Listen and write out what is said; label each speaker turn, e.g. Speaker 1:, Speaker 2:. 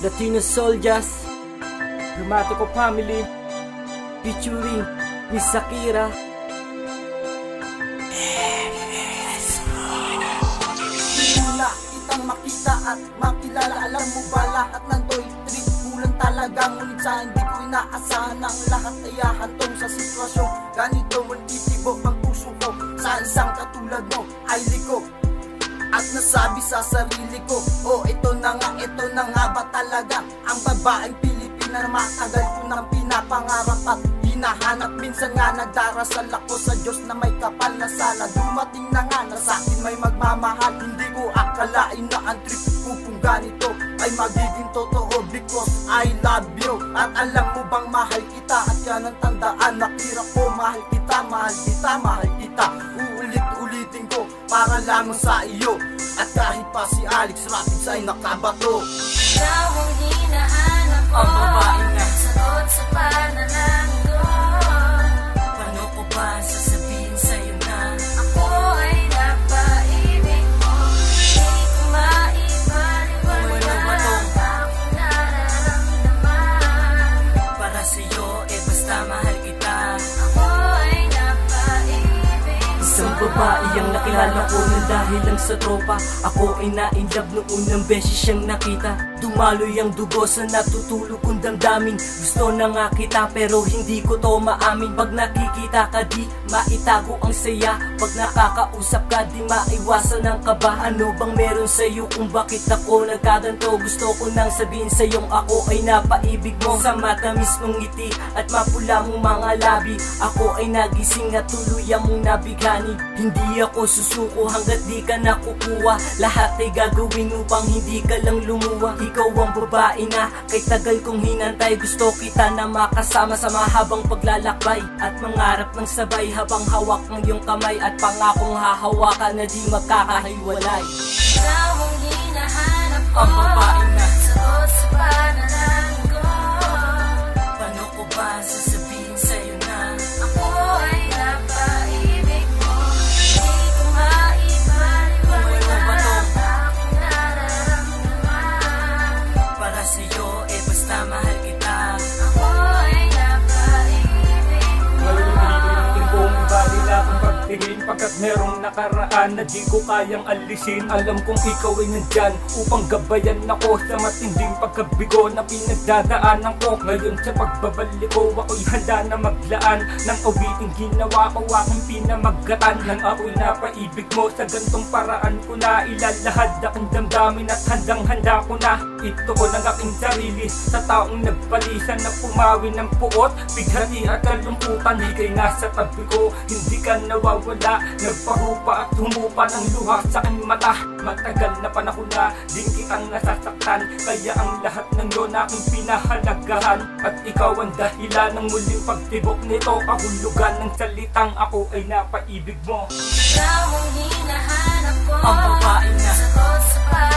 Speaker 1: Latino Soldiers, Dramatico Family, featuring Miss Shakira.
Speaker 2: Una kitang makita at makilala. Alam mo ba lahat nando'y trip kulang talaga. Ngunit sa hindi ko inaasahan ang lahat ay hahantong sa sitwasyon ganito. Multitibo ang puso ko sa isang katulad mo ay liko. At nasabi sa sarili ko, oh ito na nga ba talaga ang babaeng Pilipina na matagal ko nang pinapangarap at hinahanap. Minsan nga nagdarasal ako sa Diyos na may kapal na sala. Dumating na nga na sa akin may magmamahal. Hindi ko akalain na ang trip ko kung ganito ay magiging totoo, because I love you. At alam mo bang mahal kita, at yan ang tandaan. Nakira ko mahal kita, mahal kita, mahal kita. Uulit-ulitin ko para lamang sa iyo. At kahit pa si Alex Rapids ay nakabato.
Speaker 3: Ikaw ang hinahanap ko,
Speaker 1: ang babae na
Speaker 3: sagot sa panalangin ko.
Speaker 1: Paano ko ba sasabihin sa'yo na
Speaker 3: Ako ay napaibig mo. Hindi ko maipaliwanag aking nararamdaman.
Speaker 1: para sa'yo basta mahal kita?
Speaker 3: Ako ay napaibig mo.
Speaker 1: Isang babae ang nakilala ko nang dahil lang sa tropa. Ako ay na-inlove noong unang beses siyang nakita. Dumaloy ang dugo sa natutulog kong damdamin. Gusto na nga kita pero hindi ko to maamin. Pag nakikita ka di maitago ang saya. Pag nakakausap ka di maiwasan ang kaba. Ano bang meron sa'yo kung bakit ako nagkaganto? Gusto ko nang sabihin sa'yong ako ay napaibig mo. Sa matamis mong ngiti at mapula mong mga labi, ako ay nagising at tuluyan mong nabigani. Hindi ako susuko hanggat di ka nakukuha. Lahat ay gagawin upang hindi ka lang lumuwa. Ikaw ang babae na kay tagal kong hinantay. Gusto kita na makasama sa mahabang paglalakbay at mangarap ng sabay habang hawak ng iyong kamay. At pangakong hahawakan na di magkakahiwalay.
Speaker 3: Ikaw ang hinahanap ko,
Speaker 1: ang babae na
Speaker 3: sagot sa panalangin ko.
Speaker 1: paano ko ba sasabihin sa'yo na
Speaker 3: Ako ay napaibig mo. Hindi ko maipaliwanag aking nararamdaman.
Speaker 1: para sa'yo basta mahal kita?
Speaker 3: Ako ay napaibig mo.
Speaker 4: Ngayon ulitin kong bali na akong pagtingin, pagkat merong nakaraan na di ko kayang alisin. Alam kong ikaw ay nandyan upang gabayan ako sa matinding pagkabigo na pinagdadaanan ko. Ngayon sa pagbabalik ko, ako'y handa na maglaan ng awiting ginawa ko aking pinamagatan. Nang ako'y napaibig mo sa gantong paraan ko na ilalahad aking damdamin at handang-handa ko na ito ng aking sarili sa taong nagpalisan na pumawi ng puot, bighati at kalungkutan. Ika'y nasa tabi ko, hindi ka nawawala. Nagpahupa at humupa ng luha sa aking mata. Matagal na panahon na din kitang nasasaktan, kaya ang lahat ng yun aking pinahalagahan. At ikaw ang dahilan ng muling pagtibok nito, kahulugan ng salitang ako ay napaibig mo.
Speaker 3: Ikaw ang hinahanap ko,
Speaker 1: ang babae na
Speaker 3: sagot sa panalangin